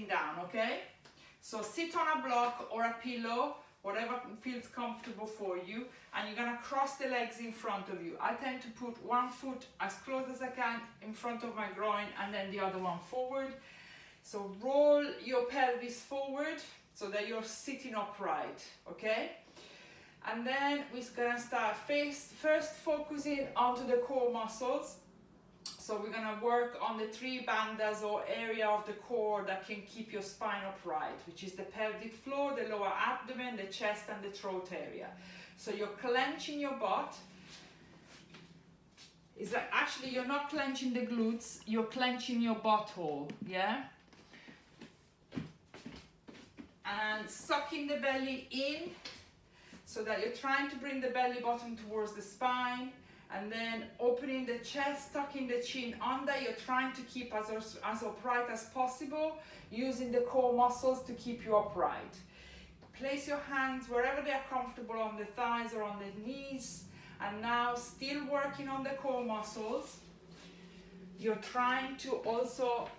down, okay? So sit on a block or a pillow, whatever feels comfortable for you, and you're gonna cross the legs in front of you. I tend to put one foot as close as I can in front of my groin and then the other one forward. So roll your pelvis forward so that you're sitting upright, okay? And then we're gonna start first focusing onto the core muscles. So we're gonna work on the three bandhas or area of the core that can keep your spine upright, which is the pelvic floor, the lower abdomen, the chest and the throat area. So you're clenching your butt. Is that actually you're not clenching the glutes, you're clenching your butthole, yeah? And sucking the belly in so that you're trying to bring the belly button towards the spine, and then opening the chest, tucking the chin under. You're trying to keep as upright as possible, using the core muscles to keep you upright. Place your hands wherever they are comfortable, on the thighs or on the knees. And now, still working on the core muscles, you're trying to also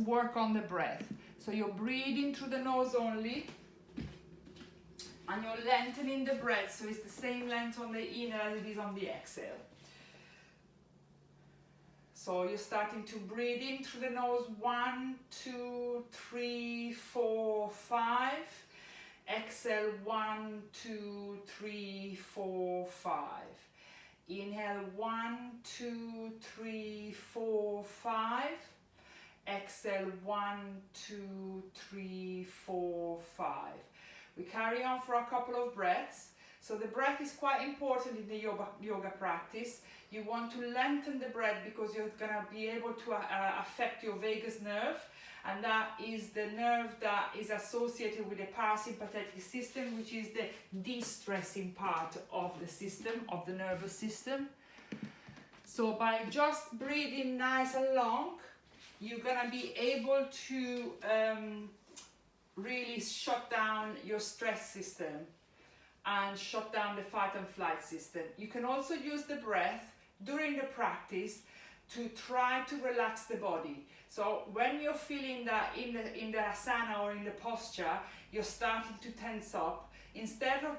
work on the breath. So you're breathing through the nose only, and you're lengthening the breath, so it's the same length on the inhale as it is on the exhale. So you're starting to breathe in through the nose, 1, 2, 3, 4, 5. Exhale, 1, 2, 3, 4, 5. Inhale, 1, 2, 3, 4, 5. Exhale, 1, 2, 3, 4, 5. We carry on for a couple of breaths. So the breath is quite important in the yoga practice. You want to lengthen the breath because you're going to be able to affect your vagus nerve, and that is the nerve that is associated with the parasympathetic system, which is the de-stressing part of the system, of the nervous system. So by just breathing nice and long, you're going to be able to really shut down your stress system and shut down the fight and flight system. You can also use the breath during the practice to try to relax the body. So when you're feeling that in the asana or in the posture, you're starting to tense up, instead of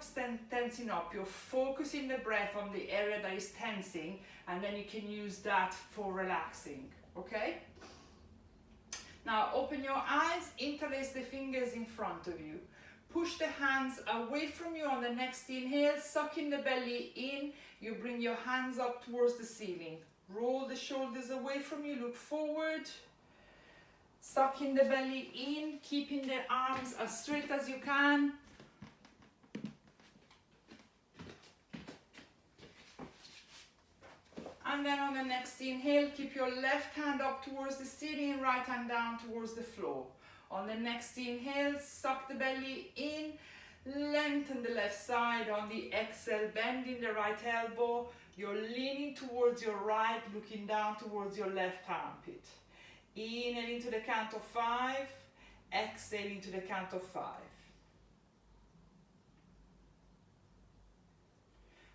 tensing up, you're focusing the breath on the area that is tensing, and then you can use that for relaxing, okay? Now open your eyes, interlace the fingers in front of you. Push the hands away from you on the next inhale, sucking the belly in. You bring your hands up towards the ceiling. Roll the shoulders away from you, look forward. Sucking the belly in, keeping the arms as straight as you can. And then on the next inhale, keep your left hand up towards the ceiling, right hand down towards the floor. On the next inhale, suck the belly in, lengthen the left side. On the exhale, bending the right elbow. You're leaning towards your right, looking down towards your left armpit. Inhaling to the count of 5, exhaling to the count of 5.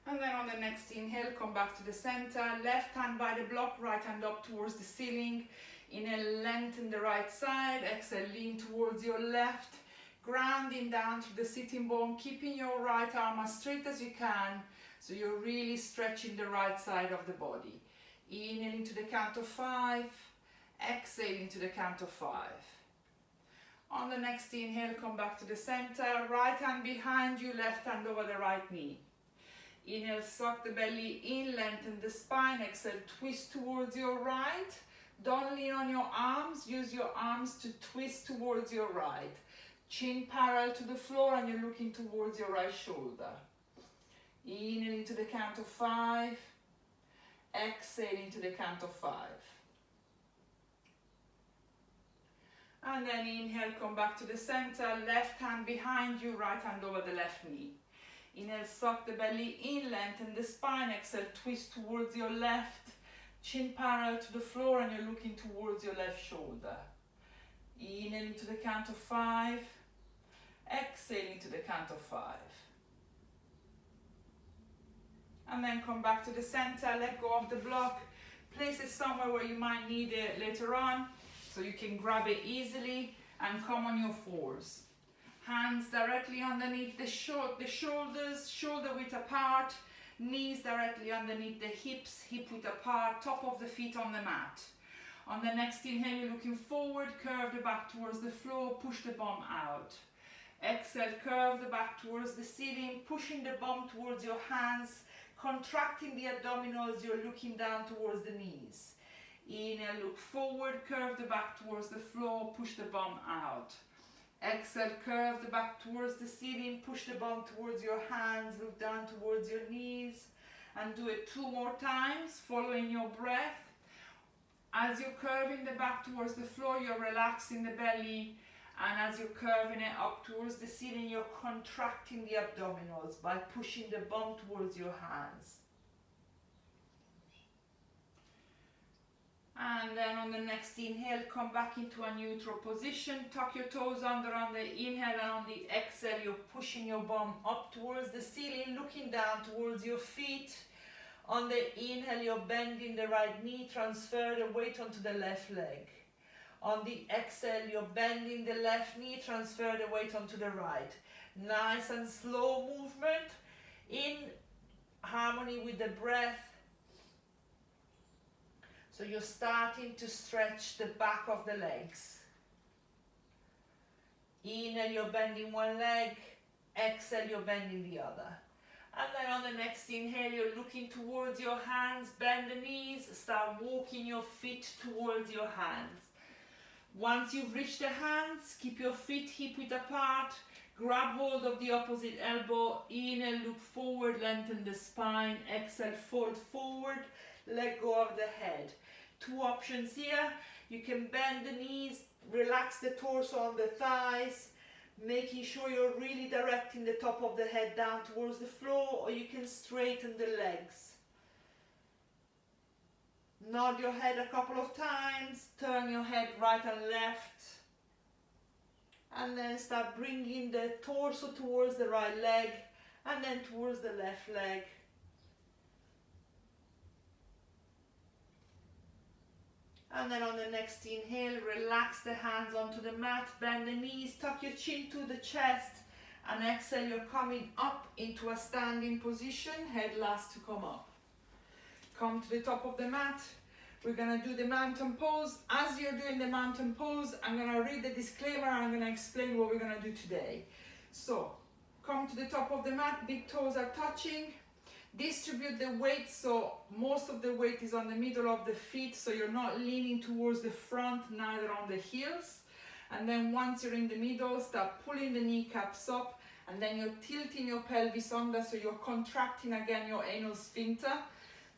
And then on the next inhale, come back to the center, left hand by the block, right hand up towards the ceiling. Inhale, lengthen the right side, exhale, lean towards your left, grounding down to the sitting bone, keeping your right arm as straight as you can, so you're really stretching the right side of the body. Inhaling to the count of 5, exhaling to the count of 5. On the next inhale, come back to the center, right hand behind you, left hand over the right knee. Inhale, suck the belly in, lengthen the spine. Exhale, twist towards your right. Don't lean on your arms, use your arms to twist towards your right. Chin parallel to the floor, and you're looking towards your right shoulder. Inhaling to the count of 5, exhaling to the count of 5. And then inhale, come back to the center, left hand behind you, right hand over the left knee. Inhale, suck the belly in, lengthen the spine. Exhale, twist towards your left, chin parallel to the floor, and you're looking towards your left shoulder. Inhaling to the count of 5, exhaling to the count of 5. And then come back to the center, let go of the block, place it somewhere where you might need it later on, so you can grab it easily. and come on your fours. Hands directly underneath the shoulders, shoulder width apart, knees directly underneath the hips, hip width apart, top of the feet on the mat. On the next inhale, you're looking forward, curve the back towards the floor, push the bum out. Exhale, curve the back towards the ceiling, pushing the bum towards your hands, contracting the abdominals, you're looking down towards the knees. Inhale, look forward, curve the back towards the floor, push the bum out. Exhale, curve the back towards the ceiling, push the bum towards your hands, look down towards your knees, and do it 2 more times, following your breath. As you're curving the back towards the floor, you're relaxing the belly, and as you're curving it up towards the ceiling, you're contracting the abdominals by pushing the bum towards your hands. And then on the next inhale, come back into a neutral position, tuck your toes under on the inhale, and on the exhale, you're pushing your bum up towards the ceiling, looking down towards your feet. On the inhale, you're bending the right knee, transfer the weight onto the left leg. On the exhale, you're bending the left knee, transfer the weight onto the right. Nice and slow movement in harmony with the breath. So you're starting to stretch the back of the legs. Inhale, you're bending one leg. Exhale, you're bending the other. And then on the next inhale, you're looking towards your hands, bend the knees, start walking your feet towards your hands. Once you've reached the hands, keep your feet hip width apart, grab hold of the opposite elbow, inhale, look forward, lengthen the spine, exhale, fold forward, let go of the head. 2 options here, you can bend the knees, relax the torso on the thighs, making sure you're really directing the top of the head down towards the floor, or you can straighten the legs. Nod your head a couple of times, turn your head right and left, and then start bringing the torso towards the right leg, and then towards the left leg. And then on the next inhale, relax the hands onto the mat, bend the knees, tuck your chin to the chest, and exhale, you're coming up into a standing position, head last to come up. Come to the top of the mat. We're going to do the mountain pose. As you're doing the mountain pose, I'm going to read the disclaimer and I'm going to explain what we're going to do today. So, come to the top of the mat, big toes are touching. Distribute the weight, so most of the weight is on the middle of the feet, so you're not leaning towards the front, neither on the heels. And then once you're in the middle, start pulling the kneecaps up, and then you're tilting your pelvis under, so you're contracting again your anal sphincter.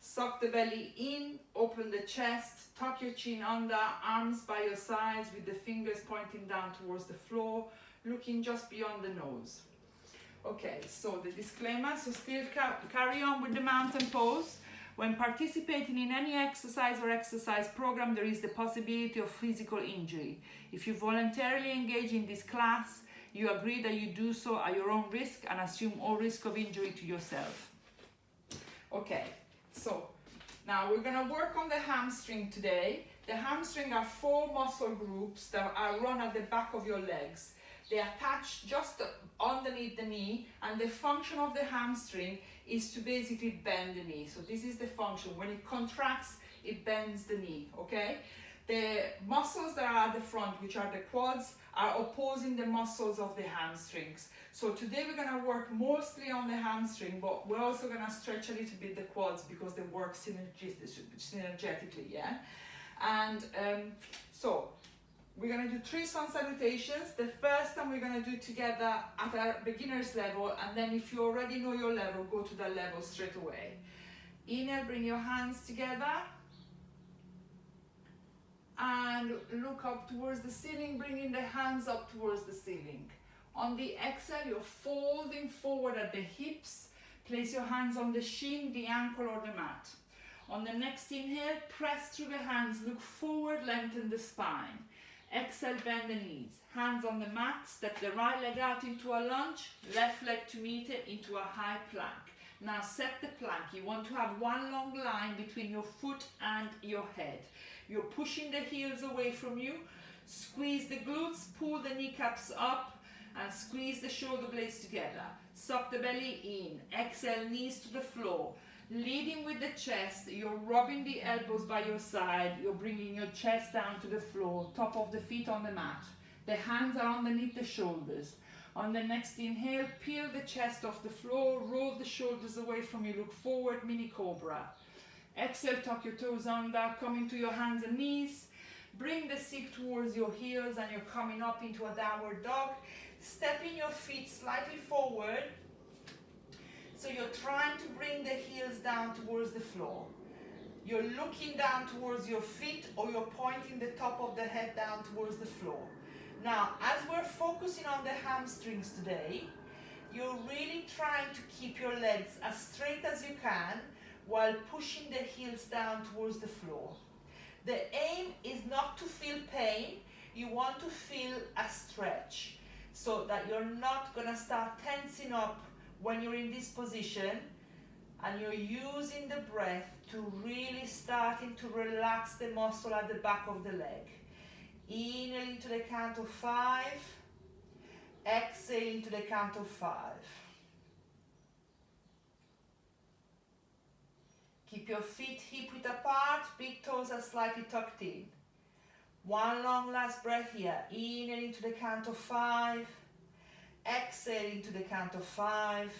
Suck the belly in, open the chest, tuck your chin under, arms by your sides with the fingers pointing down towards the floor, looking just beyond the nose. Okay, so the disclaimer, so still carry on with the mountain pose. When participating in any exercise or exercise program, there is the possibility of physical injury. If you voluntarily engage in this class, you agree that you do so at your own risk and assume all risk of injury to yourself. Okay, so now we're going to work on the hamstring today. The hamstring are 4 muscle groups that are run at the back of your legs. They attach just underneath the knee, and the function of the hamstring is to basically bend the knee. So this is the function. When it contracts, it bends the knee, okay? The muscles that are at the front, which are the quads, are opposing the muscles of the hamstrings. So today we're going to work mostly on the hamstring, but we're also going to stretch a little bit the quads because they work synergetically, yeah? And so we're going to do 3 sun salutations. The first time we're going to do together at a beginner's level, and then if you already know your level, go to that level straight away. Inhale, bring your hands together and look up towards the ceiling, bringing the hands up towards the ceiling. On the exhale, you're folding forward at the hips. Place your hands on the shin, the ankle, or the mat. On the next inhale, press through the hands, look forward, lengthen the spine. Exhale, bend the knees. Hands on the mat, step the right leg out into a lunge, left leg to meet it into a high plank. Now set the plank. You want to have one long line between your foot and your head. You're pushing the heels away from you, Squeeze the glutes, pull the kneecaps up, and squeeze the shoulder blades together. Suck the belly in. Exhale, knees to the floor. Leading with the chest, you're rubbing the elbows by your side. You're bringing your chest down to the floor, top of the feet on the mat. The hands are underneath the shoulders. On the next inhale, peel the chest off the floor, roll the shoulders away from you, look forward, mini cobra. Exhale, tuck your toes under, come into your hands and knees. Bring the seat towards your heels and you're coming up into a downward dog. Stepping your feet slightly forward. So you're trying to bring the heels down towards the floor. You're looking down towards your feet or you're pointing the top of the head down towards the floor. Now, as we're focusing on the hamstrings today, you're really trying to keep your legs as straight as you can while pushing the heels down towards the floor. The aim is not to feel pain, you want to feel a stretch so that you're not going to start tensing up when you're in this position, and you're using the breath to really starting to relax the muscle at the back of the leg. Inhaling to the count of 5, exhaling to the count of 5. Keep your feet hip-width apart, big toes are slightly tucked in. One long last breath here. Inhaling to the count of 5, exhaling to the count of 5.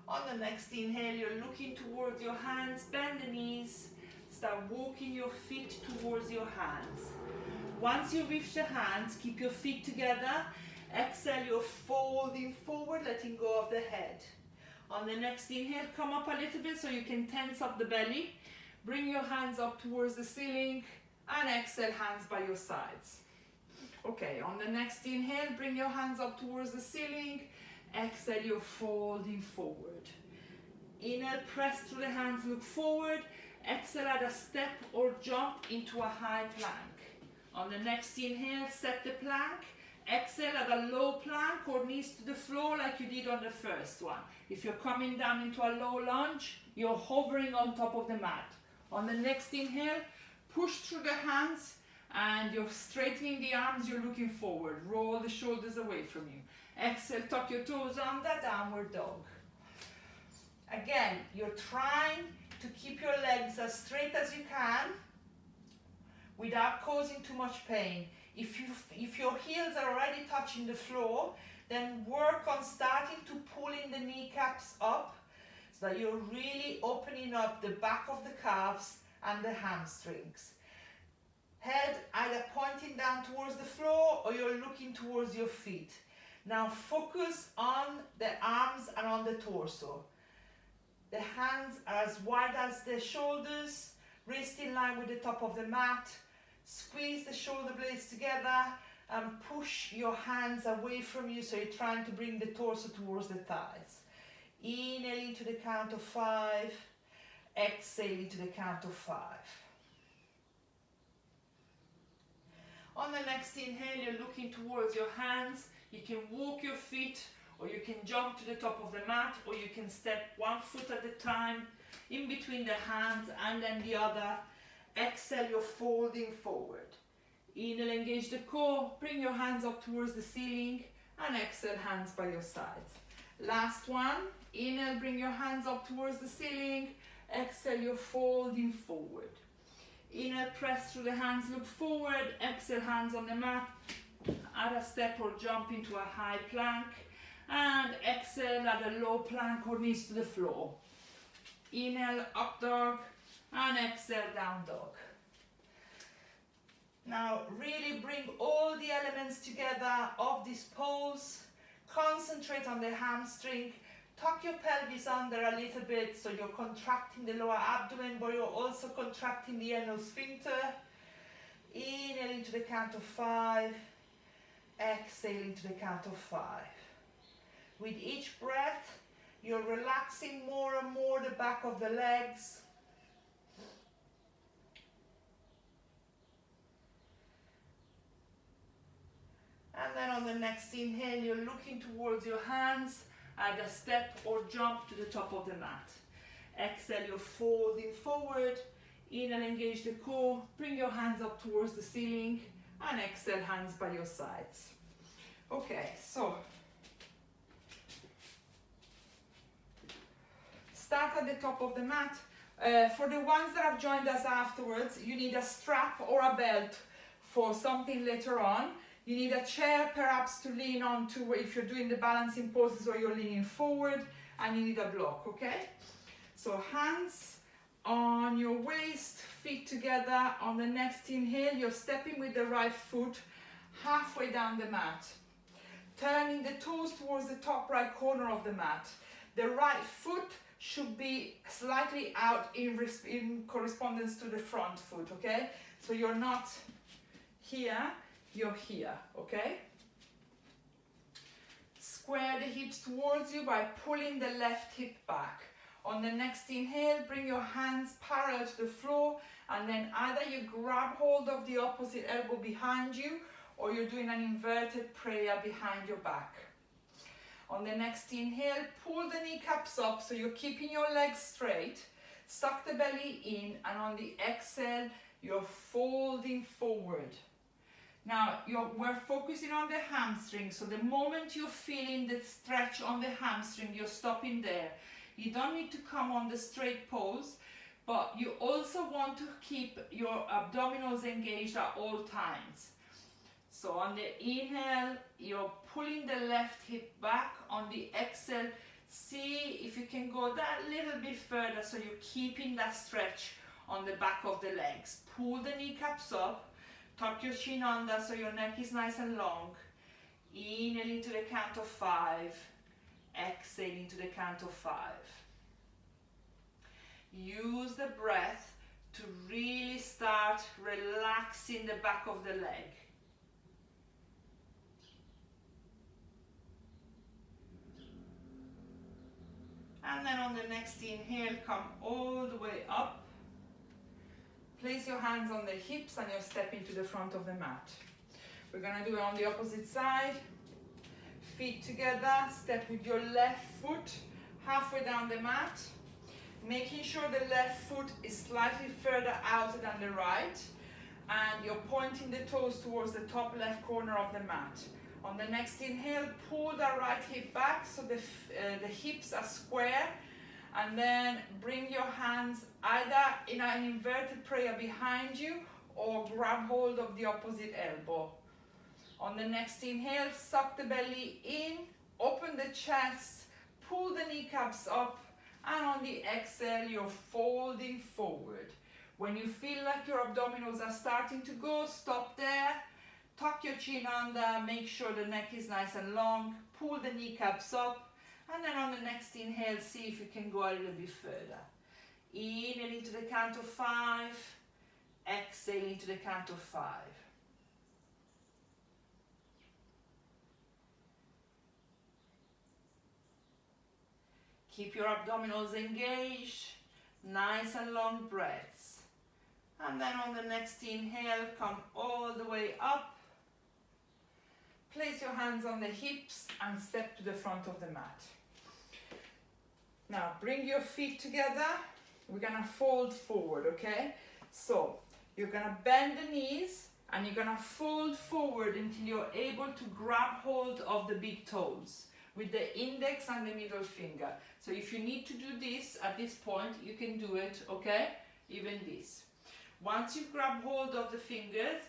On the next inhale, you're looking towards your hands, bend the knees, start walking your feet towards your hands. Once you reach the hands, keep your feet together. Exhale, you're folding forward, letting go of the head. On the next inhale, come up a little bit so you can tense up the belly. Bring your hands up towards the ceiling and exhale, hands by your sides. Okay, on the next inhale, bring your hands up towards the ceiling. Exhale, you're folding forward. Inhale, press through the hands, look forward. Exhale, add a step or jump into a high plank. On the next inhale, set the plank. Exhale at a low plank or knees to the floor like you did on the first one. If you're coming down into a low lunge, you're hovering on top of the mat. On the next inhale, push through the hands and you're straightening the arms, you're looking forward. Roll the shoulders away from you. Exhale, tuck your toes under, downward dog. Again, you're trying to keep your legs as straight as you can without causing too much pain. If your heels are already touching the floor, then work on starting to pull in the kneecaps up so that you're really opening up the back of the calves and the hamstrings. Head either pointing down towards the floor or you're looking towards your feet. Now focus on the arms and on the torso. The hands are as wide as the shoulders, wrist in line with the top of the mat. Squeeze the shoulder blades together and push your hands away from you so you're trying to bring the torso towards the thighs. Inhaling to the count of 5, exhaling to the count of 5. On the next inhale, you're looking towards your hands. You can walk your feet or you can jump to the top of the mat or you can step one foot at a time in between the hands and then the other. Exhale, you're folding forward. Inhale, engage the core, bring your hands up towards the ceiling and exhale, hands by your sides. Last one, inhale, bring your hands up towards the ceiling. Exhale, you're folding forward. Inhale, press through the hands, look forward. Exhale, hands on the mat. Add a step or jump into a high plank. And exhale, add a low plank or knees to the floor. Inhale, up dog. And exhale, down dog. Now really bring all the elements together of this pose. Concentrate on the hamstring. Tuck your pelvis under a little bit so you're contracting the lower abdomen, but you're also contracting the anal sphincter. Inhaling to the count of 5. Exhaling to the count of 5. With each breath, you're relaxing more and more the back of the legs. And then on the next inhale, you're looking towards your hands, add a step or jump to the top of the mat. Exhale, you're folding forward. Inhale, engage the core. Bring your hands up towards the ceiling and exhale, hands by your sides. Okay, so start at the top of the mat. For the ones that have joined us afterwards, you need a strap or a belt for something later on. You need a chair perhaps to lean on to if you're doing the balancing poses or you're leaning forward, and you need a block, okay? So hands on your waist, feet together. On the next inhale, you're stepping with the right foot halfway down the mat, turning the toes towards the top right corner of the mat. The right foot should be slightly out in correspondence to the front foot, okay? So you're not here, you're here, okay? Square the hips towards you by pulling the left hip back. On the next inhale, bring your hands parallel to the floor, and then either you grab hold of the opposite elbow behind you, or you're doing an inverted prayer behind your back. On the next inhale, pull the kneecaps up so you're keeping your legs straight. Suck the belly in, and on the exhale, you're folding forward. Now, we're focusing on the hamstring, so the moment you're feeling the stretch on the hamstring, you're stopping there. You don't need to come on the straight pose, but you also want to keep your abdominals engaged at all times. So on the inhale, you're pulling the left hip back. On the exhale, see if you can go that little bit further so you're keeping that stretch on the back of the legs. Pull the kneecaps up, tuck your chin under so your neck is nice and long. Inhale into the count of 5, exhale into the count of 5. Use the breath to really start relaxing the back of the leg. And then on the next inhale, come all the way up. Place your hands on the hips and you're stepping to the front of the mat. We're going to do it on the opposite side. Feet together, step with your left foot halfway down the mat. Making sure the left foot is slightly further out than the right. And you're pointing the toes towards the top left corner of the mat. On the next inhale, pull the right hip back so the hips are square, and then bring your hands either in an inverted prayer behind you or grab hold of the opposite elbow. On the next inhale, suck the belly in, open the chest, pull the kneecaps up, and on the exhale, you're folding forward. When you feel like your abdominals are starting to go, stop there. Tuck your chin under, make sure the neck is nice and long, pull the kneecaps up, and then on the next inhale, see if you can go a little bit further. Inhale into the count of 5, exhale into the count of 5. Keep your abdominals engaged, nice and long breaths. And then on the next inhale, come all the way up. Place your hands on the hips and step to the front of the mat. Now bring your feet together. We're gonna fold forward, okay? So you're gonna bend the knees and you're gonna fold forward until you're able to grab hold of the big toes with the index and the middle finger. So if you need to do this at this point, you can do it, okay? Even this. Once you grab hold of the fingers,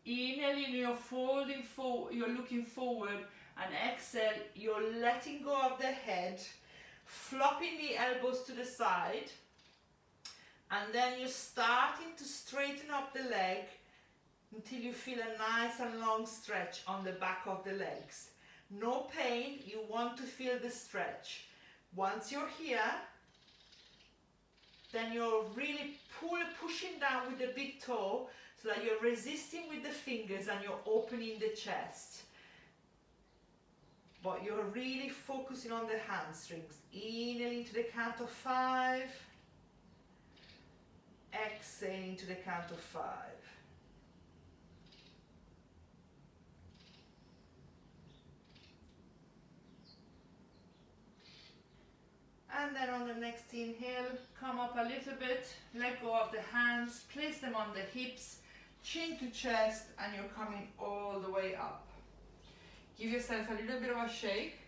inhaling, you're folding forward, you're looking forward, and exhale, you're letting go of the head, flopping the elbows to the side, and then you're starting to straighten up the leg until you feel a nice and long stretch on the back of the legs. No pain, you want to feel the stretch. Once you're here, then you're really pushing down with the big toe so that you're resisting with the fingers and you're opening the chest. But you're really focusing on the hamstrings. Inhaling to the count of 5. Exhaling to the count of 5. And then on the next inhale, come up a little bit, let go of the hands, place them on the hips, chin to chest, and you're coming all the way up. Give yourself a little bit of a shake.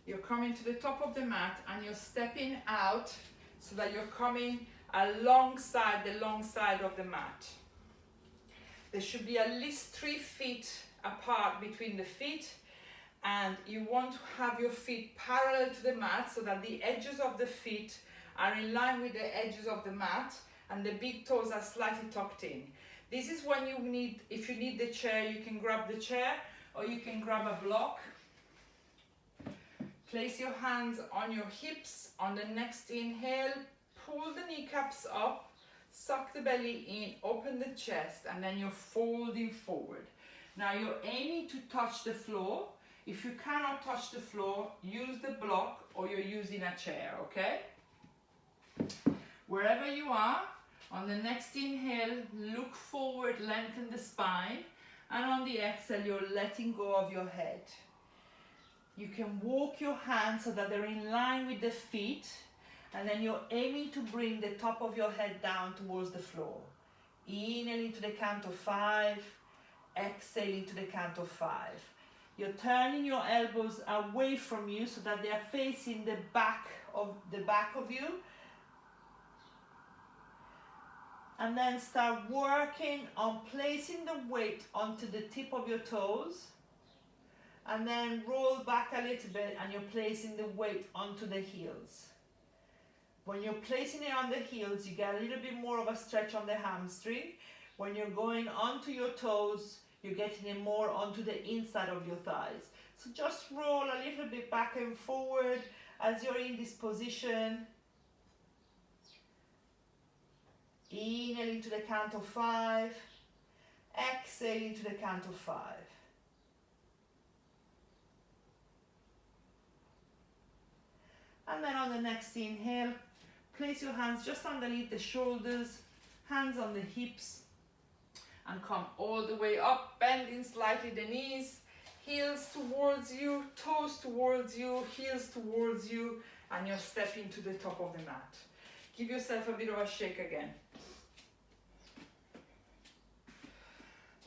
You're coming to the top of the mat and you're stepping out so that you're coming alongside the long side of the mat. There should be at least 3 feet apart between the feet, and you want to have your feet parallel to the mat so that the edges of the feet are in line with the edges of the mat and the big toes are slightly tucked in. This is when you need, if you need the chair, you can grab the chair or you can grab a block. Place your hands on your hips. On the next inhale, pull the kneecaps up, suck the belly in, open the chest, and then you're folding forward. Now you're aiming to touch the floor. If you cannot touch the floor, use the block or you're using a chair, okay? Wherever you are, on the next inhale, look forward, lengthen the spine, and on the exhale, you're letting go of your head. You can walk your hands so that they're in line with the feet, and then you're aiming to bring the top of your head down towards the floor. Inhaling to the count of 5, exhaling to the count of 5. You're turning your elbows away from you so that they are facing the back of you. And then start working on placing the weight onto the tip of your toes. And then roll back a little bit and you're placing the weight onto the heels. When you're placing it on the heels, you get a little bit more of a stretch on the hamstring. When you're going onto your toes, you're getting it more onto the inside of your thighs. So just roll a little bit back and forward as you're in this position. Inhaling to the count of 5, exhaling to the count of 5. And then on the next inhale, place your hands just underneath the shoulders, hands on the hips, and come all the way up, bending slightly the knees, heels towards you, toes towards you, heels towards you, and you're stepping to the top of the mat. Give yourself a bit of a shake again.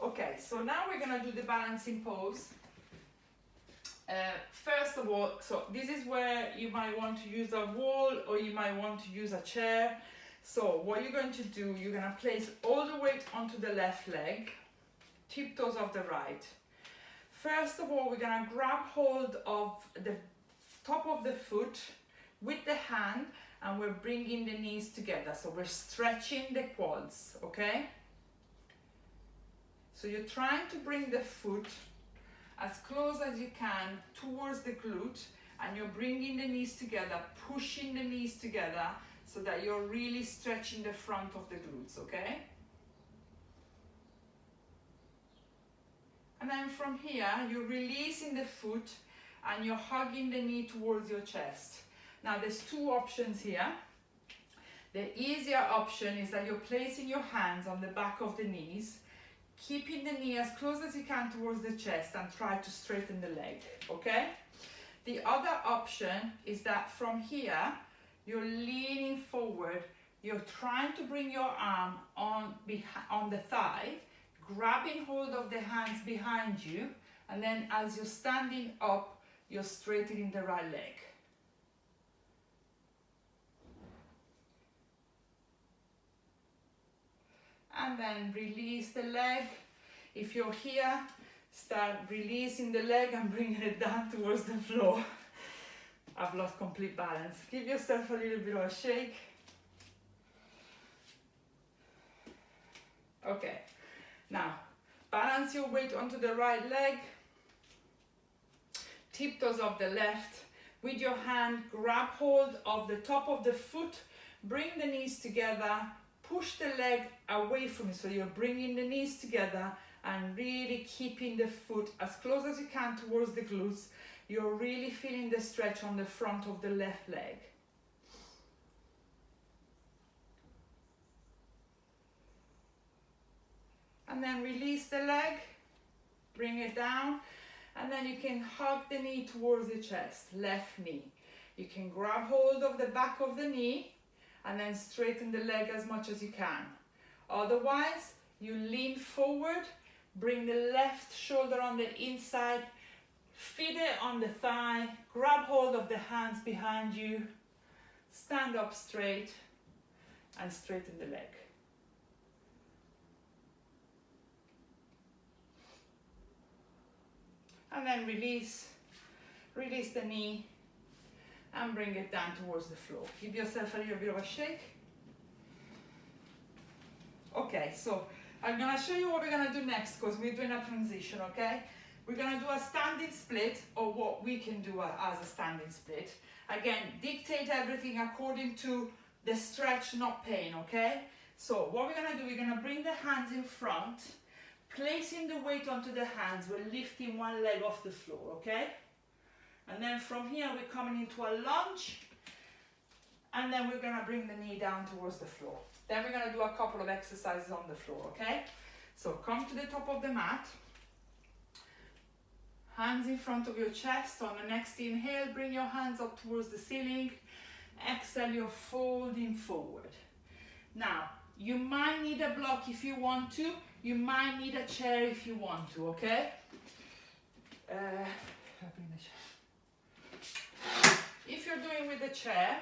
Okay, so now we're gonna do the balancing pose. First of all, so this is where you might want to use a wall or you might want to use a chair. So what you're going to do, you're gonna place all the weight onto the left leg, tiptoes of the right. First of all, we're gonna grab hold of the top of the foot with the hand and we're bringing the knees together. So we're stretching the quads, okay? So you're trying to bring the foot as close as you can towards the glute, and you're bringing the knees together, pushing the knees together so that you're really stretching the front of the glutes, okay? And then from here, you're releasing the foot and you're hugging the knee towards your chest. Now there's 2 options here. The easier option is that you're placing your hands on the back of the knees, keeping the knee as close as you can towards the chest and try to straighten the leg, okay? The other option is that from here, you're leaning forward, you're trying to bring your arm on the thigh, grabbing hold of the hands behind you, and then as you're standing up, you're straightening the right leg. And then release the leg. If you're here, start releasing the leg and bringing it down towards the floor. I've lost complete balance. Give yourself a little bit of a shake. Okay, now balance your weight onto the right leg, tiptoes of the left. With your hand, grab hold of the top of the foot, bring the knees together, push the leg away from you, so you're bringing the knees together and really keeping the foot as close as you can towards the glutes. You're really feeling the stretch on the front of the left leg. And then release the leg, bring it down, and then you can hug the knee towards the chest, left knee. You can grab hold of the back of the knee and then straighten the leg as much as you can. Otherwise, you lean forward, bring the left shoulder on the inside, feet on the thigh, grab hold of the hands behind you, stand up straight, and straighten the leg. And then release the knee and bring it down towards the floor. Give yourself a little bit of a shake. Okay, so I'm gonna show you what we're gonna do next because we're doing a transition, okay? We're gonna do a standing split, or what we can do as a standing split. Again, dictate everything according to the stretch, not pain, okay? So what we're gonna do, we're gonna bring the hands in front, placing the weight onto the hands, we're lifting one leg off the floor, okay? And then from here, we're coming into a lunge, and then we're gonna bring the knee down towards the floor. Then we're gonna do a couple of exercises on the floor, okay? So come to the top of the mat, hands in front of your chest. On the next inhale, bring your hands up towards the ceiling. Exhale, you're folding forward. Now, you might need a block if you want to. You might need a chair if you want to, okay? If you're doing with the chair,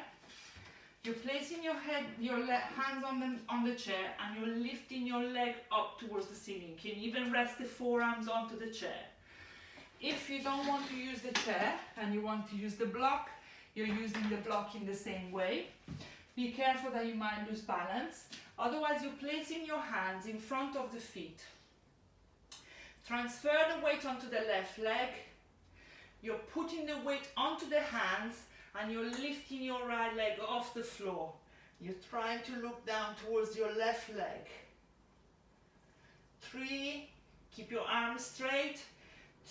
you're placing your hands on the chair, and you're lifting your leg up towards the ceiling. You can even rest the forearms onto the chair. If you don't want to use the chair and you want to use the block, you're using the block in the same way. Be careful that you might lose balance. Otherwise, you're placing your hands in front of the feet. Transfer the weight onto the left leg. You're putting the weight onto the hands, and you're lifting your right leg off the floor. You're trying to look down towards your left leg. 3, keep your arms straight.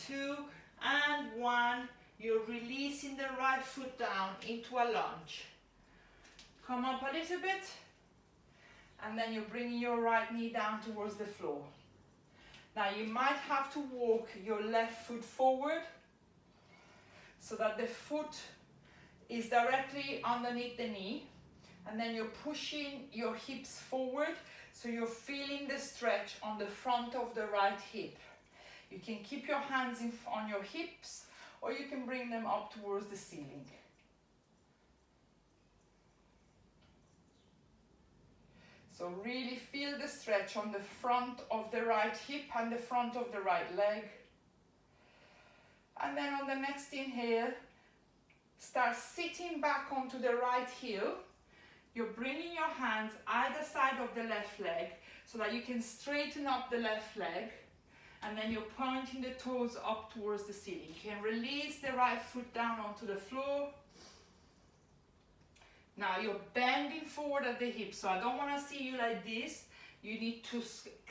2 and 1, you're releasing the right foot down into a lunge. Come up a little bit, and then you're bringing your right knee down towards the floor. Now you might have to walk your left foot forward so that the foot is directly underneath the knee, and then you're pushing your hips forward so you're feeling the stretch on the front of the right hip. You can keep your hands on your hips, or you can bring them up towards the ceiling. So really feel the stretch on the front of the right hip and the front of the right leg. And then on the next inhale, start sitting back onto the right heel. You're bringing your hands either side of the left leg so that you can straighten up the left leg. And then you're pointing the toes up towards the ceiling. You can release the right foot down onto the floor. Now you're bending forward at the hip, so I don't want to see you like this. You need to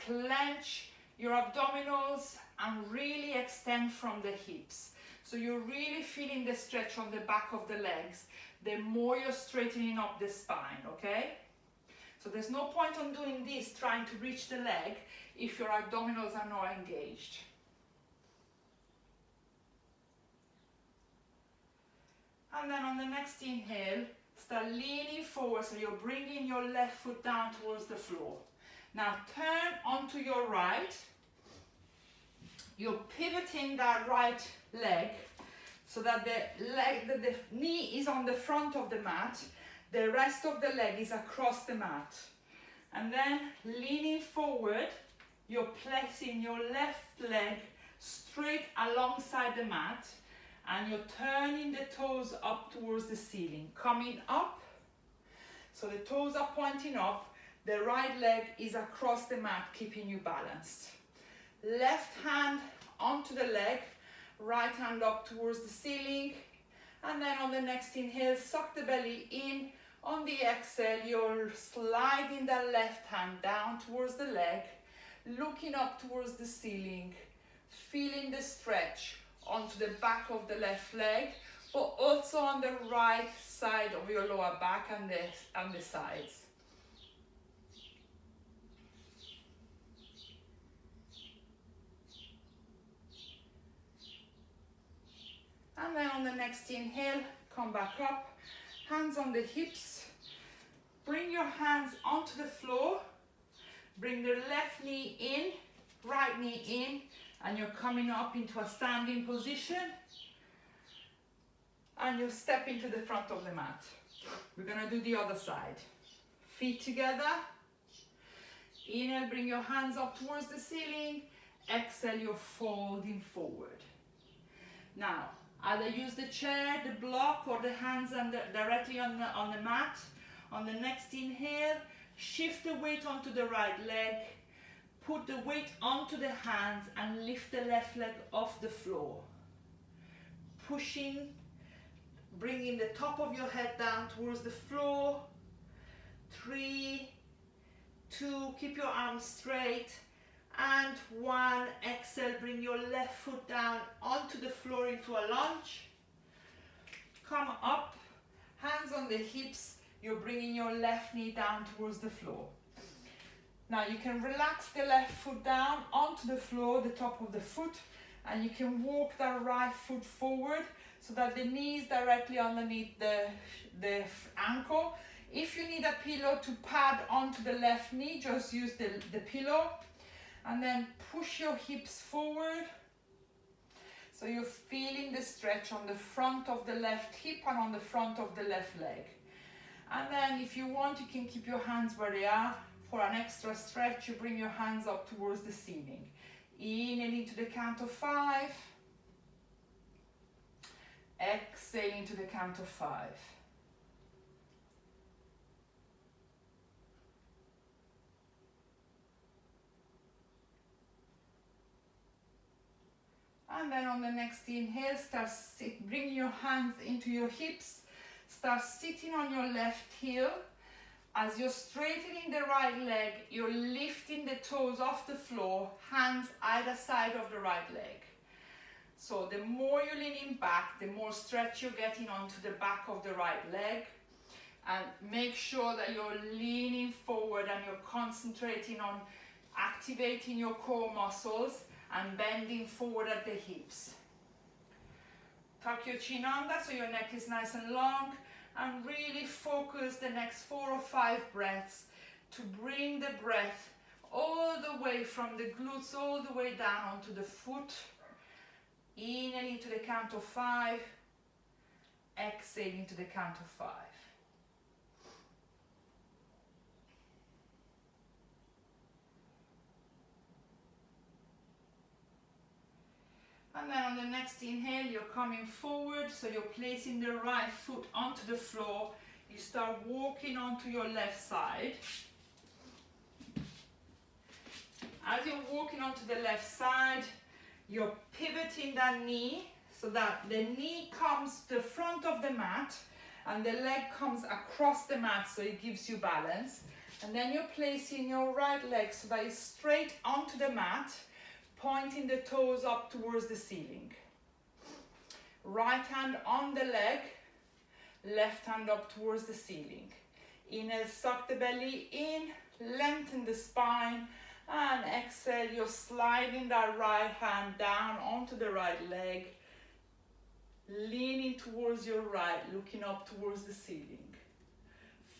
clench your abdominals and really extend from the hips. So you're really feeling the stretch on the back of the legs, the more you're straightening up the spine, okay? So there's no point on doing this, trying to reach the leg, if your abdominals are not engaged. And then on the next inhale, start leaning forward, so you're bringing your left foot down towards the floor. Now turn onto your right. You're pivoting that right leg so that the knee is on the front of the mat. The rest of the leg is across the mat. And then leaning forward, you're placing your left leg straight alongside the mat, and you're turning the toes up towards the ceiling, coming up. So the toes are pointing up, the right leg is across the mat, keeping you balanced. Left hand onto the leg, right hand up towards the ceiling, and then on the next inhale, suck the belly in. On the exhale, you're sliding the left hand down towards the leg, looking up towards the ceiling, feeling the stretch onto the back of the left leg, but also on the right side of your lower back and the sides. And then on the next inhale, come back up, hands on the hips, Bring your hands onto the floor. Bring the left knee in, right knee in, and you're coming up into a standing position. And you step into the front of the mat. We're gonna do the other side. Feet together. Inhale, bring your hands up towards the ceiling. Exhale, you're folding forward. Now, either use the chair, the block, or the hands directly on the mat. On the next inhale, shift the weight onto the right leg. Put the weight onto the hands and lift the left leg off the floor. Pushing, bringing the top of your head down towards the floor. 3, 2, keep your arms straight. And 1, exhale, bring your left foot down onto the floor into a lunge. Come up, hands on the hips. You're bringing your left knee down towards the floor. Now you can relax the left foot down onto the floor, the top of the foot, and you can walk that right foot forward so that the knee is directly underneath the ankle. If you need a pillow to pad onto the left knee, just use the pillow. And then push your hips forward. So you're feeling the stretch on the front of the left hip and on the front of the left leg. And then if you want, you can keep your hands where they are. For an extra stretch, you bring your hands up towards the ceiling. Inhaling to the count of 5. Exhaling to the count of 5. And then on the next inhale, bring your hands into your hips. Start sitting on your left heel. As you're straightening the right leg, you're lifting the toes off the floor, hands either side of the right leg. So the more you're leaning back, the more stretch you're getting onto the back of the right leg. And make sure that you're leaning forward and you're concentrating on activating your core muscles and bending forward at the hips. Tuck your chin under so your neck is nice and long, and really focus the next 4 or 5 breaths to bring the breath all the way from the glutes all the way down onto the foot. Inhaling to the count of 5, exhaling to the count of 5. And then on the next inhale, you're coming forward, so you're placing the right foot onto the floor. You start walking onto your left side. As you're walking onto the left side, you're pivoting that knee so that the knee comes to the front of the mat and the leg comes across the mat, so it gives you balance. And then you're placing your right leg so that it's straight onto the mat, pointing the toes up towards the ceiling. Right hand on the leg, left hand up towards the ceiling. Inhale, suck the belly in, lengthen the spine, and exhale, you're sliding that right hand down onto the right leg, leaning towards your right, looking up towards the ceiling.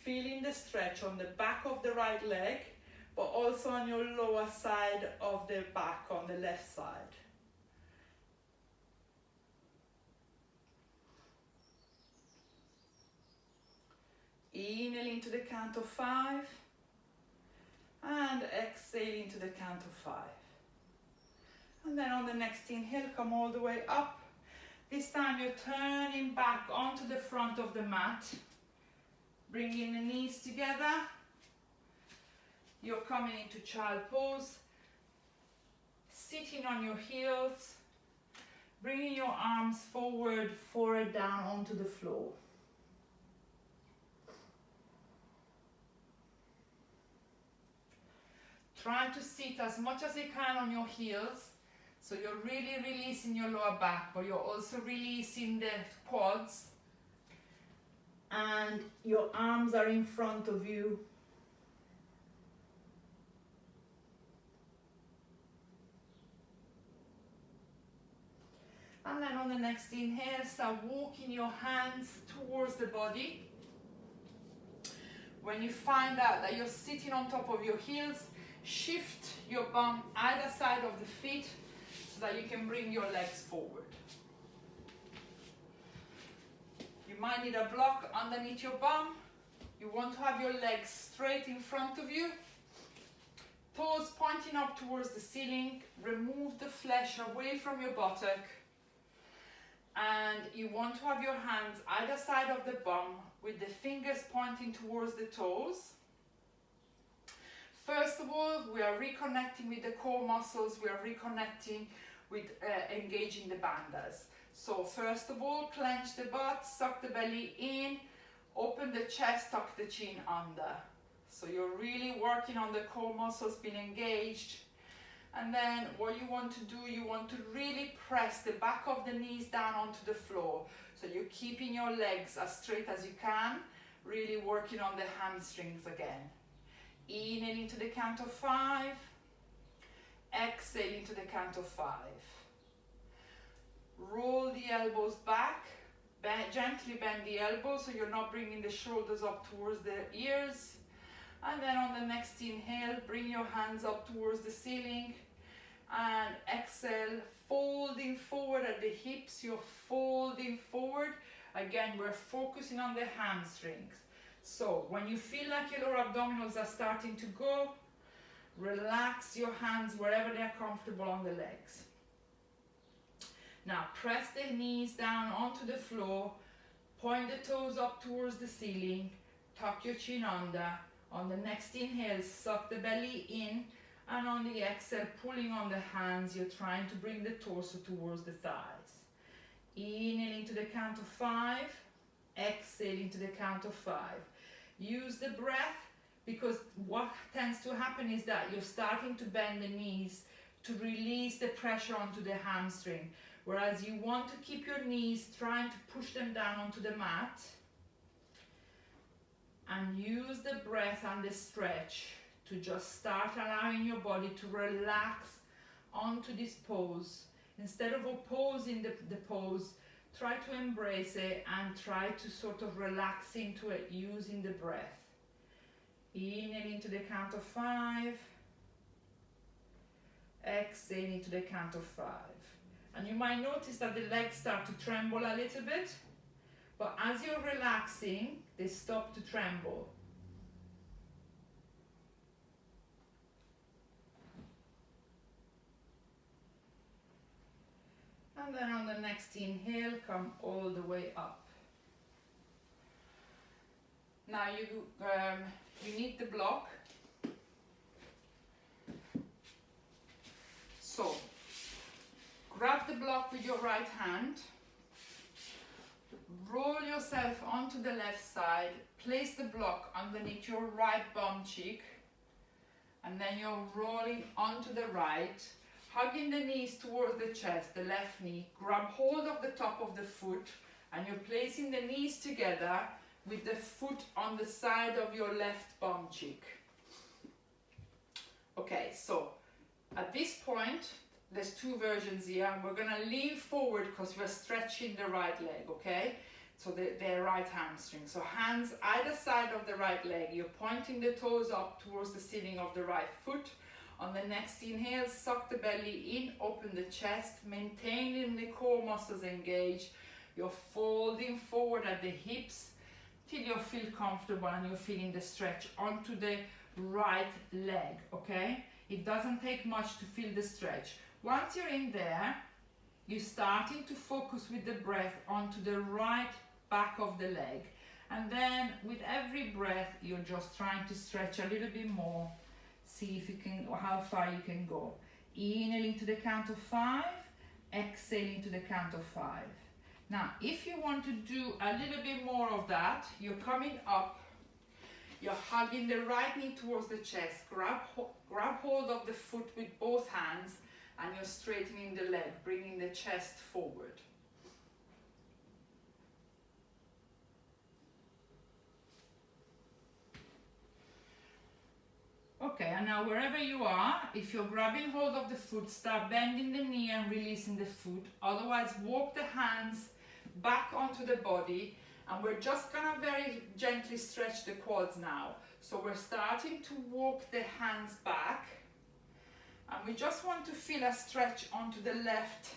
Feeling the stretch on the back of the right leg, but also on your lower side of the back on the left side. Inhaling to the count of 5 and exhaling to the count of 5. And then on the next inhale, come all the way up. This time you're turning back onto the front of the mat, bringing the knees together. You're coming into child pose, sitting on your heels, bringing your arms forward, forehead down onto the floor. Try to sit as much as you can on your heels, so you're really releasing your lower back, but you're also releasing the quads, and your arms are in front of you. And then on the next inhale, start walking your hands towards the body. When you find out that you're sitting on top of your heels, shift your bum either side of the feet so that you can bring your legs forward. You might need a block underneath your bum. You want to have your legs straight in front of you. Toes pointing up towards the ceiling. Remove the flesh away from your buttock. And you want to have your hands either side of the bum with the fingers pointing towards the toes. First of all, we are reconnecting with the core muscles. We are reconnecting with engaging the bandhas. So first of all, clench the butt, suck the belly in, open the chest, tuck the chin under. So you're really working on the core muscles being engaged. And then what you want to do, you want to really press the back of the knees down onto the floor. So you're keeping your legs as straight as you can, really working on the hamstrings again. Inhale into the count of 5. Exhale into the count of 5. Roll the elbows back. Gently bend the elbows so you're not bringing the shoulders up towards the ears. And then on the next inhale, bring your hands up towards the ceiling. And exhale, folding forward at the hips. You're folding forward. Again, we're focusing on the hamstrings. So when you feel like your lower abdominals are starting to go, relax your hands wherever they're comfortable on the legs. Now press the knees down onto the floor. Point the toes up towards the ceiling. Tuck your chin under. On the next inhale, suck the belly in, and on the exhale, pulling on the hands, you're trying to bring the torso towards the thighs. Inhale into the count of 5, exhale into the count of 5. Use the breath, because what tends to happen is that you're starting to bend the knees to release the pressure onto the hamstring, whereas you want to keep your knees trying to push them down onto the mat. And use the breath and the stretch to just start allowing your body to relax onto this pose. Instead of opposing the pose, try to embrace it and try to sort of relax into it using the breath. Inhale into the count of 5. Exhale into the count of 5. And you might notice that the legs start to tremble a little bit. But as you're relaxing, they stop to tremble. And then on the next inhale, come all the way up. Now you need the block. So, grab the block with your right hand. Roll yourself onto the left side, place the block underneath your right bum cheek, and then you're rolling onto the right, hugging the knees towards the chest, the left knee, grab hold of the top of the foot, and you're placing the knees together with the foot on the side of your left bum cheek. Okay, so at this point, there's two versions here. We're going to lean forward because we're stretching the right leg, okay? So the right hamstring. So hands either side of the right leg. You're pointing the toes up towards the ceiling of the right foot. On the next inhale, suck the belly in, open the chest, maintaining the core muscles engaged. You're folding forward at the hips till you feel comfortable and you're feeling the stretch onto the right leg, okay? It doesn't take much to feel the stretch. Once you're in there, you're starting to focus with the breath onto the right back of the leg. And then with every breath, you're just trying to stretch a little bit more. See if you can, or how far you can go. Inhaling to the count of 5, exhaling to the count of 5. Now, if you want to do a little bit more of that, you're coming up, you're hugging the right knee towards the chest, grab hold of the foot with both hands, and you're straightening the leg, bringing the chest forward. Okay, and now wherever you are, if you're grabbing hold of the foot, start bending the knee and releasing the foot. Otherwise, walk the hands back onto the body And we're just gonna very gently stretch the quads now. So we're starting to walk the hands back, and we just want to feel a stretch onto the left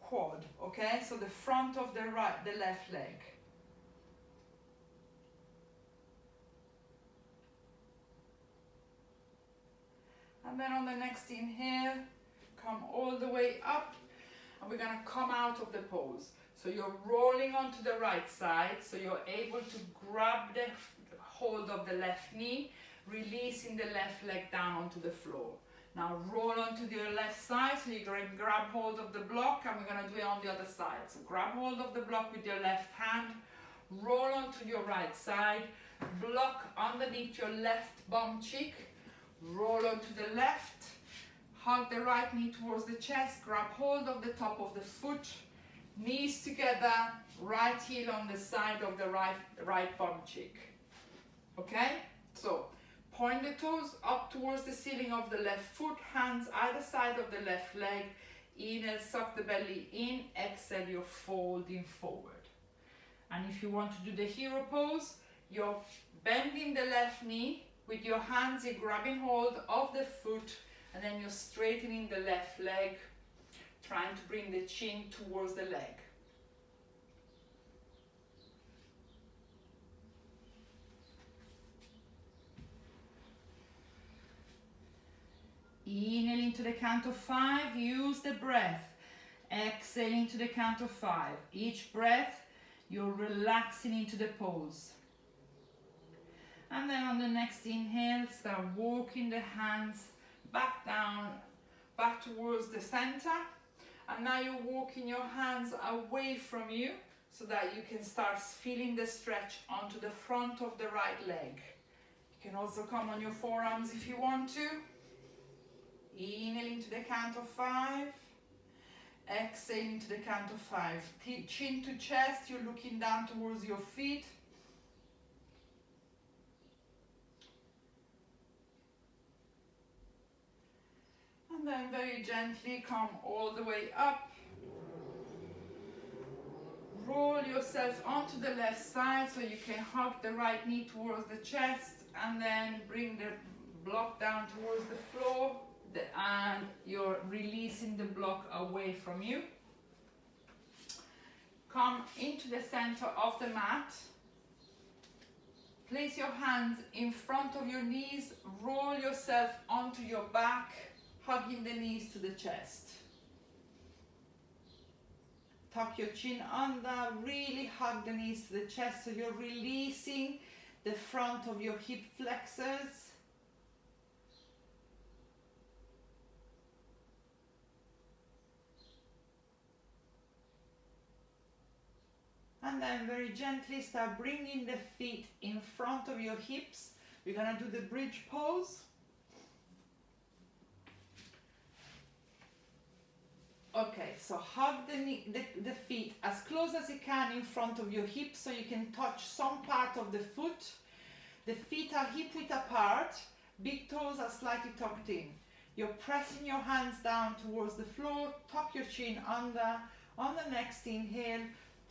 quad, okay? So the front of the left leg. And then on the next inhale, come all the way up, and we're gonna come out of the pose. So you're rolling onto the right side, so you're able to grab the hold of the left knee, releasing the left leg down onto the floor. Now roll onto your left side, so you're going to grab hold of the block, and we're going to do it on the other side. So grab hold of the block with your left hand, roll onto your right side, block underneath your left bum cheek, roll onto the left, hug the right knee towards the chest, grab hold of the top of the foot, knees together, right heel on the side of the right bum cheek. Okay? So point the toes up towards the ceiling of the left foot, hands either side of the left leg. Inhale, suck the belly in, exhale, you're folding forward. And if you want to do the hero pose, you're bending the left knee. With your hands, you're grabbing hold of the foot, and then you're straightening the left leg, trying to bring the chin towards the leg. Inhaling to the count of 5, use the breath. Exhaling to the count of 5. Each breath, you're relaxing into the pose. And then on the next inhale, start walking the hands back down, back towards the center. And now you're walking your hands away from you so that you can start feeling the stretch onto the front of the right leg. You can also come on your forearms if you want to. Inhaling to the count of 5. Exhaling to the count of 5. Chin to chest, you're looking down towards your feet. And then very gently come all the way up. Roll yourself onto the left side so you can hug the right knee towards the chest, and then bring the block down towards the floor, and you're releasing the block away from you. Come into the center of the mat. Place your hands in front of your knees, roll yourself onto your back, hugging the knees to the chest. Tuck your chin under, really hug the knees to the chest so you're releasing the front of your hip flexors. And then very gently start bringing the feet in front of your hips. We're going to do the bridge pose. Okay, so hug the feet as close as you can in front of your hips so you can touch some part of the foot. The feet are hip-width apart, big toes are slightly tucked in. You're pressing your hands down towards the floor, tuck your chin under. On the next inhale,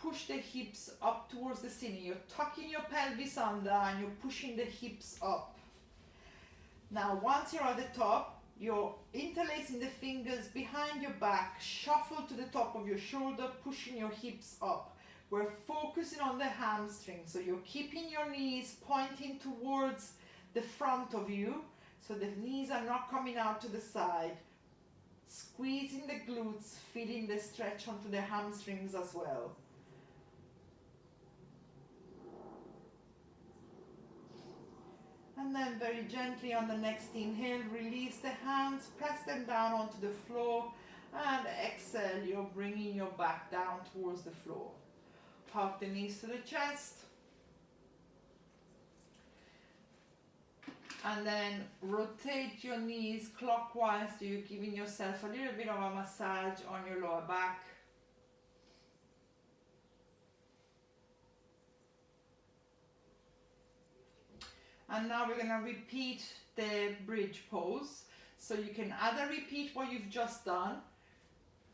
push the hips up towards the ceiling. You're tucking your pelvis under and you're pushing the hips up. Now, once you're at the top, you're interlacing the fingers behind your back, shuffle to the top of your shoulder, pushing your hips up. We're focusing on the hamstrings, so you're keeping your knees pointing towards the front of you, so the knees are not coming out to the side. Squeezing the glutes, feeling the stretch onto the hamstrings as well. And then very gently on the next inhale, release the hands, press them down onto the floor, and exhale, you're bringing your back down towards the floor. Hug the knees to the chest. And then rotate your knees clockwise, so you're giving yourself a little bit of a massage on your lower back. And now we're going to repeat the bridge pose. So you can either repeat what you've just done,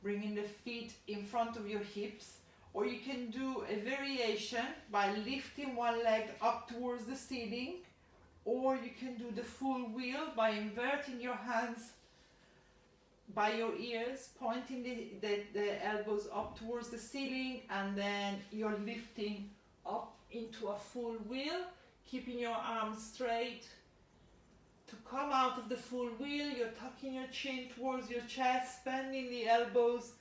bringing the feet in front of your hips, or you can do a variation by lifting one leg up towards the ceiling, or you can do the full wheel by inverting your hands by your ears, pointing the elbows up towards the ceiling, and then you're lifting up into a full wheel, keeping your arms straight. To come out of the full wheel, you're tucking your chin towards your chest, bending the elbows,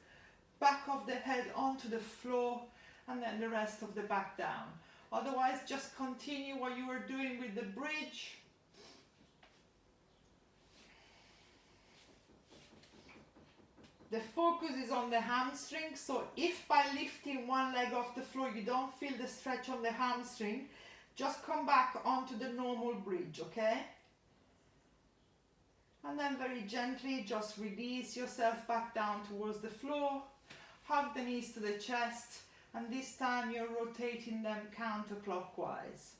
back of the head onto the floor, and then the rest of the back down. Otherwise, just continue what you were doing with the bridge. The focus is on the hamstring, so if by lifting one leg off the floor you don't feel the stretch on the hamstring, just come back onto the normal bridge, okay? And then very gently just release yourself back down towards the floor, hug the knees to the chest, and this time you're rotating them counterclockwise.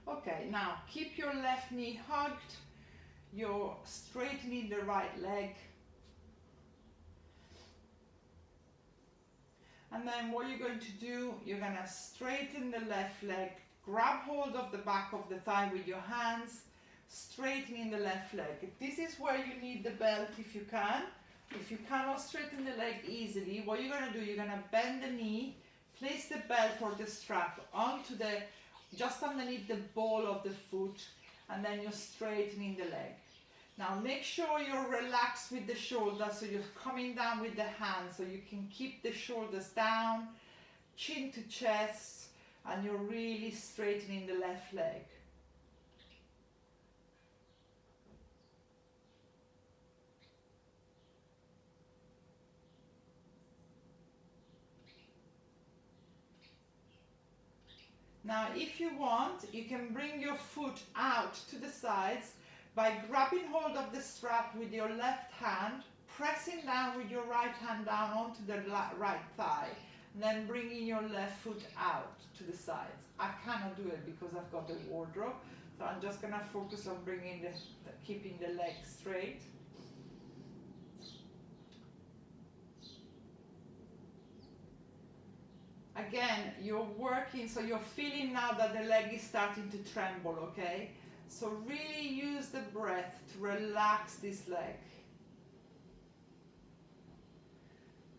Okay, now keep your left knee hugged, you're straightening the right leg. And then what you're going to do, you're going to straighten the left leg, grab hold of the back of the thigh with your hands, straightening the left leg. This is where you need the belt if you can. If you cannot straighten the leg easily, what you're going to do, you're going to bend the knee, place the belt or the strap onto just underneath the ball of the foot, and then you're straightening the leg. Now make sure you're relaxed with the shoulders, so you're coming down with the hands, so you can keep the shoulders down, chin to chest, and you're really straightening the left leg. Now if you want, you can bring your foot out to the sides by grabbing hold of the strap with your left hand, pressing down with your right hand down onto the right thigh, and then bringing your left foot out to the sides. I cannot do it because I've got the wardrobe, so I'm just going to focus on bringing keeping the leg straight. Again, you're working, so you're feeling now that the leg is starting to tremble, okay? So really use the breath to relax this leg.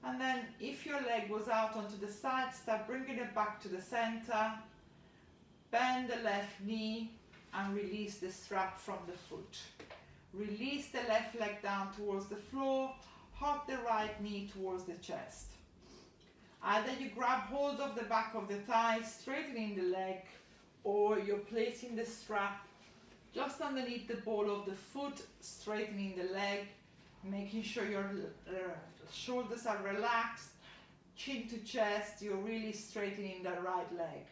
And then if your leg was out onto the side, start bringing it back to the center. Bend the left knee and release the strap from the foot. Release the left leg down towards the floor. Hug the right knee towards the chest. Either you grab hold of the back of the thigh, straightening the leg, or you're placing the strap just underneath the ball of the foot, straightening the leg, making sure your shoulders are relaxed, chin to chest, you're really straightening the right leg.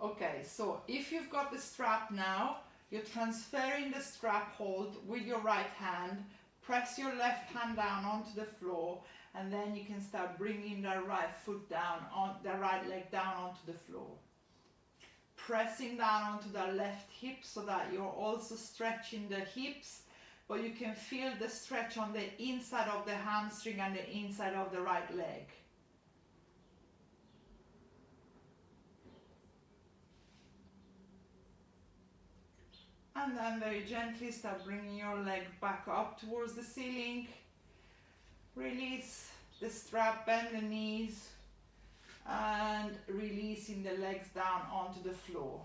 Okay, so if you've got the strap now, you're transferring the strap hold with your right hand, press your left hand down onto the floor, and then you can start bringing the right foot down, on the right leg down onto the floor. Pressing down onto the left hip so that you're also stretching the hips, but you can feel the stretch on the inside of the hamstring and the inside of the right leg. And then very gently start bringing your leg back up towards the ceiling. Release the strap, bend the knees, and releasing the legs down onto the floor.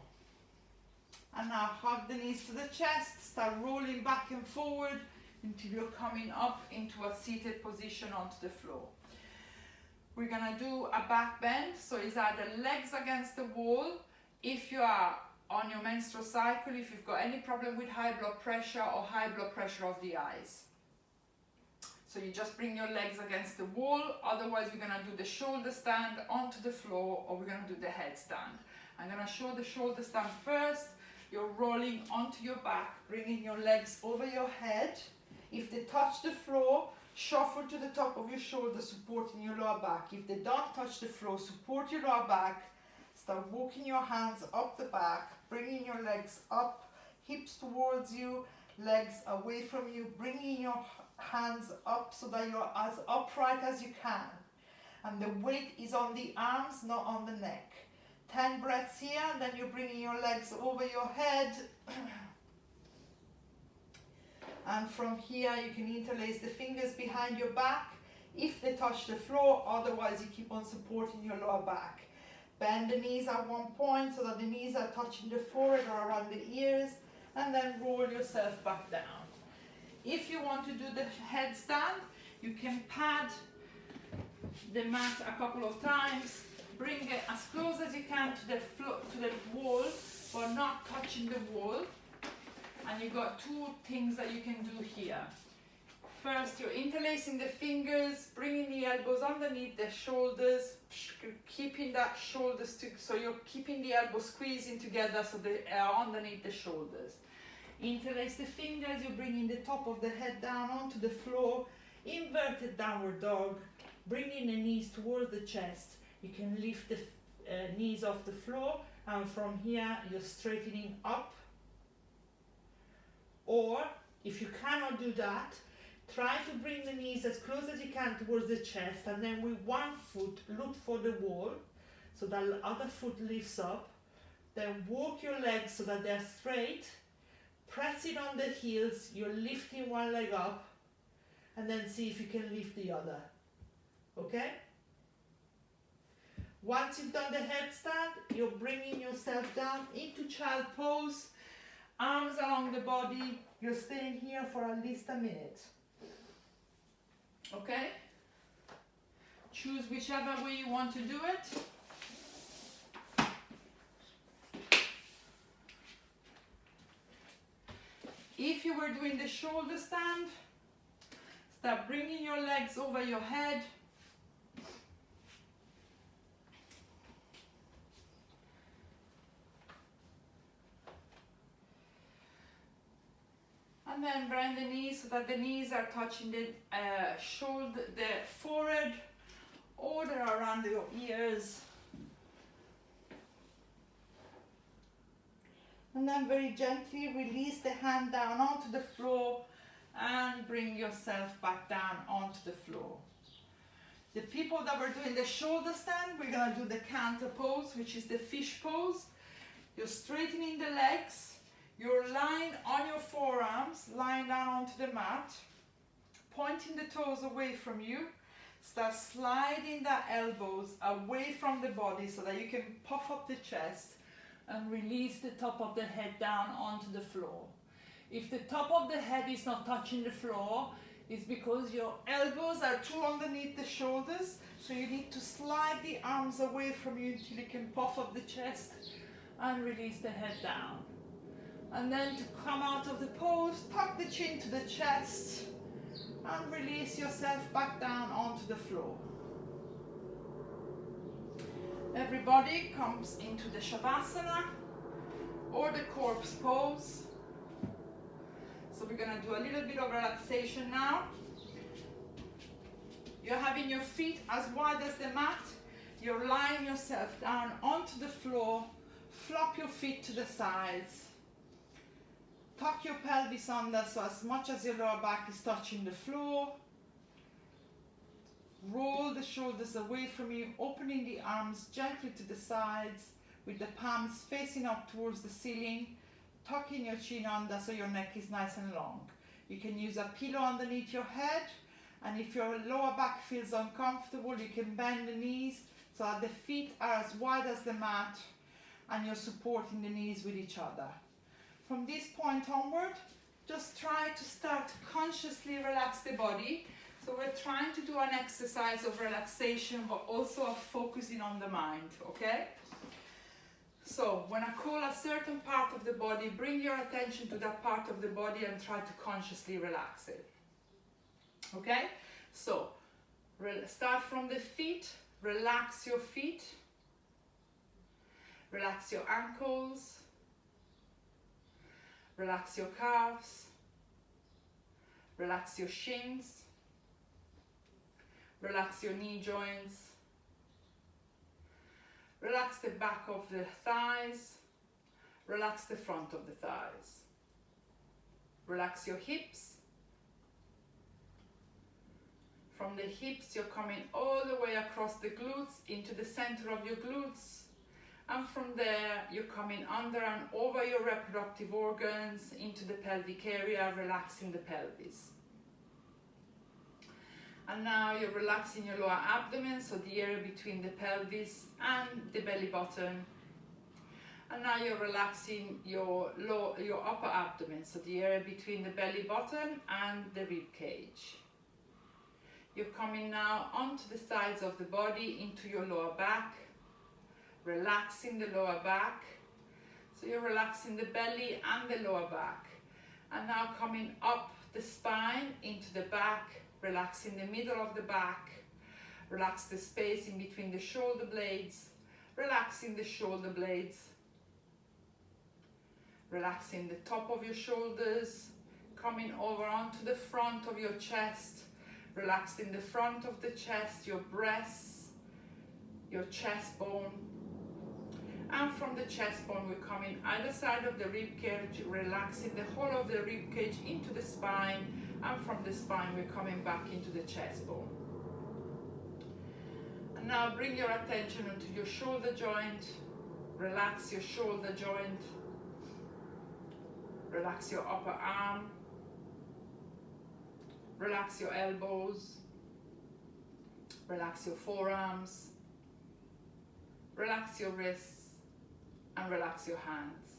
And now hug the knees to the chest, start rolling back and forward until you're coming up into a seated position onto the floor. We're gonna do a back bend, so it's either legs against the wall. If you are on your menstrual cycle, if you've got any problem with high blood pressure or high blood pressure of the eyes. So you just bring your legs against the wall, otherwise we're gonna do the shoulder stand onto the floor, or we're gonna do the headstand. I'm gonna show the shoulder stand first, You're rolling onto your back, bringing your legs over your head. If they touch the floor, shuffle to the top of your shoulder, supporting your lower back. If they don't touch the floor, support your lower back. Start walking your hands up the back, bringing your legs up, hips towards you, legs away from you, bringing your hands up so that you're as upright as you can. And the weight is on the arms, not on the neck. 10 breaths here, and then you're bringing your legs over your head. And from here, you can interlace the fingers behind your back if they touch the floor, otherwise you keep on supporting your lower back. Bend the knees at one point so that the knees are touching the forehead or around the ears, and then roll yourself back down. If you want to do the headstand, you can pad the mat a couple of times, bring it as close as you can to the floor, to the wall, but not touching the wall. And you've got two things that you can do here. First, you're interlacing the fingers, bringing the elbows underneath the shoulders, keeping that shoulders so you're keeping the elbows squeezing together so they are underneath the shoulders. Interlace the fingers, you're bringing the top of the head down onto the floor, inverted downward dog, bringing the knees towards the chest. You can lift the knees off the floor, and from here you're straightening up. Or, if you cannot do that, try to bring the knees as close as you can towards the chest, and then with one foot look for the wall so that the other foot lifts up. Then walk your legs so that they're straight. Press it on the heels, you're lifting one leg up, and then see if you can lift the other. Okay? Once you've done the headstand, you're bringing yourself down into child pose, arms along the body. You're staying here for at least a minute. Okay? Choose whichever way you want to do it. If you were doing the shoulder stand, start bringing your legs over your head. And then bend the knees so that the knees are touching the shoulder, the forehead, or they're around your ears. And then very gently release the hand down onto the floor and bring yourself back down onto the floor. The people that were doing the shoulder stand, we're going to do the canter pose, which is the fish pose. You're straightening the legs. You're lying on your forearms, lying down onto the mat, pointing the toes away from you. Start sliding the elbows away from the body so that you can puff up the chest and release the top of the head down onto the floor. If the top of the head is not touching the floor, it's because your elbows are too underneath the shoulders, so you need to slide the arms away from you until you can puff up the chest and release the head down. And then to come out of the pose, tuck the chin to the chest and release yourself back down onto the floor. Everybody comes into the Shavasana or the corpse pose. So we're going to do a little bit of relaxation now. You're having your feet as wide as the mat. You're lying yourself down onto the floor. Flop your feet to the sides. Tuck your pelvis under so as much as your lower back is touching the floor. Roll the shoulders away from you, opening the arms gently to the sides with the palms facing up towards the ceiling, tucking your chin under so your neck is nice and long. You can use a pillow underneath your head, and if your lower back feels uncomfortable, you can bend the knees so that the feet are as wide as the mat and you're supporting the knees with each other. From this point onward, just try to start to consciously relax the body. So we're trying to do an exercise of relaxation, but also of focusing on the mind, okay? So when I call a certain part of the body, bring your attention to that part of the body and try to consciously relax it, okay? So start from the feet, relax your feet, relax your ankles, Relax your calves. Relax your shins. Relax your knee joints. Relax the back of the thighs. Relax the front of the thighs. Relax your hips. From the hips, you're coming all the way across the glutes into the center of your glutes. And from there, you're coming under and over your reproductive organs into the pelvic area, relaxing the pelvis. And now you're relaxing your lower abdomen, so the area between the pelvis and the belly button. And now you're relaxing your upper abdomen, so the area between the belly button and the rib cage. You're coming now onto the sides of the body into your lower back, relaxing the lower back. So you're relaxing the belly and the lower back. And now coming up the spine into the back, relaxing the middle of the back, relax the space in between the shoulder blades, relaxing the shoulder blades, relaxing the top of your shoulders, coming over onto the front of your chest, relaxing the front of the chest, your breasts, your chest bone. And from the chest bone, we're coming either side of the rib cage, relaxing the whole of the rib cage into the spine. And from the spine, we're coming back into the chest bone. And now bring your attention onto your shoulder joint. Relax your shoulder joint. Relax your upper arm. Relax your elbows. Relax your forearms. Relax your wrists. And relax your hands.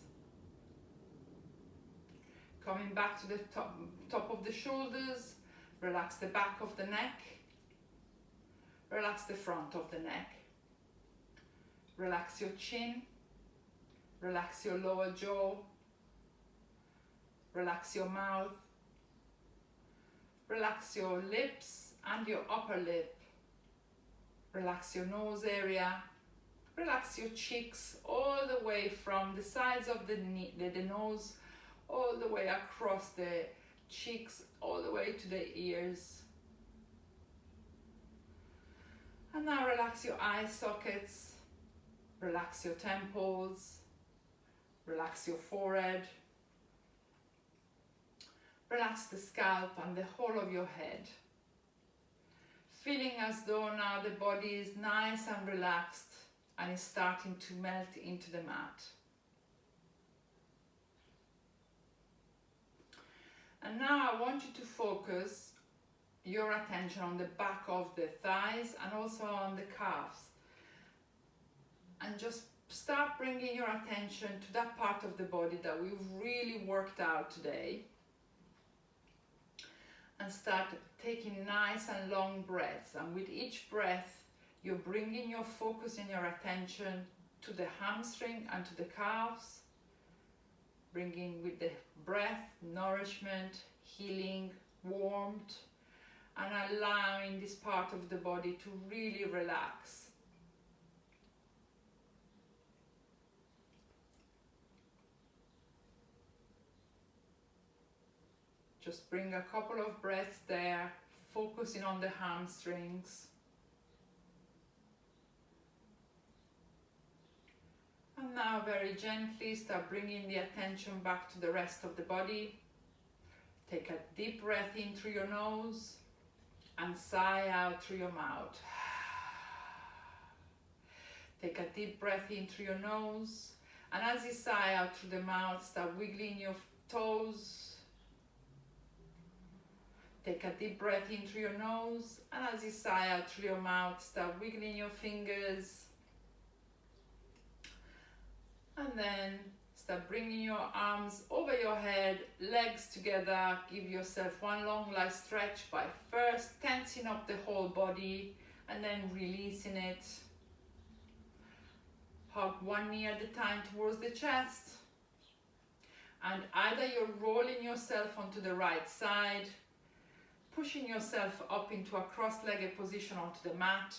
Coming back to the top of the shoulders, relax the back of the neck, relax the front of the neck, relax your chin, relax your lower jaw, relax your mouth, relax your lips and your upper lip, relax your nose area, relax your cheeks all the way from the sides of the nose all the way across the cheeks, all the way to the ears. And now relax your eye sockets, relax your temples, relax your forehead, relax the scalp and the whole of your head. Feeling as though now the body is nice and relaxed and is starting to melt into the mat. And now I want you to focus your attention on the back of the thighs and also on the calves. And just start bringing your attention to that part of the body that we've really worked out today. And start taking nice and long breaths. And with each breath, you're bringing your focus and your attention to the hamstring and to the calves. Bringing with the breath, nourishment, healing, warmth, and allowing this part of the body to really relax. Just bring a couple of breaths there, focusing on the hamstrings. And now very gently start bringing the attention back to the rest of the body. Take a deep breath in through your nose and sigh out through your mouth. Take a deep breath in through your nose, and as you sigh out through the mouth, start wiggling your toes. Take a deep breath in through your nose, and as you sigh out through your mouth, start wiggling your fingers. And then start bringing your arms over your head, legs together. Give yourself one long light stretch by first tensing up the whole body and then releasing it. Hug one knee at a time towards the chest. And either you're rolling yourself onto the right side, pushing yourself up into a cross-legged position onto the mat,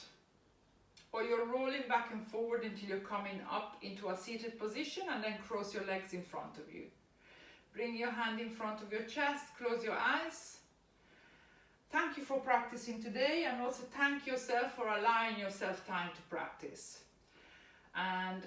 or you're rolling back and forward until you're coming up into a seated position and then cross your legs in front of you. Bring your hand in front of your chest, close your eyes. Thank you for practicing today, and also thank yourself for allowing yourself time to practice. And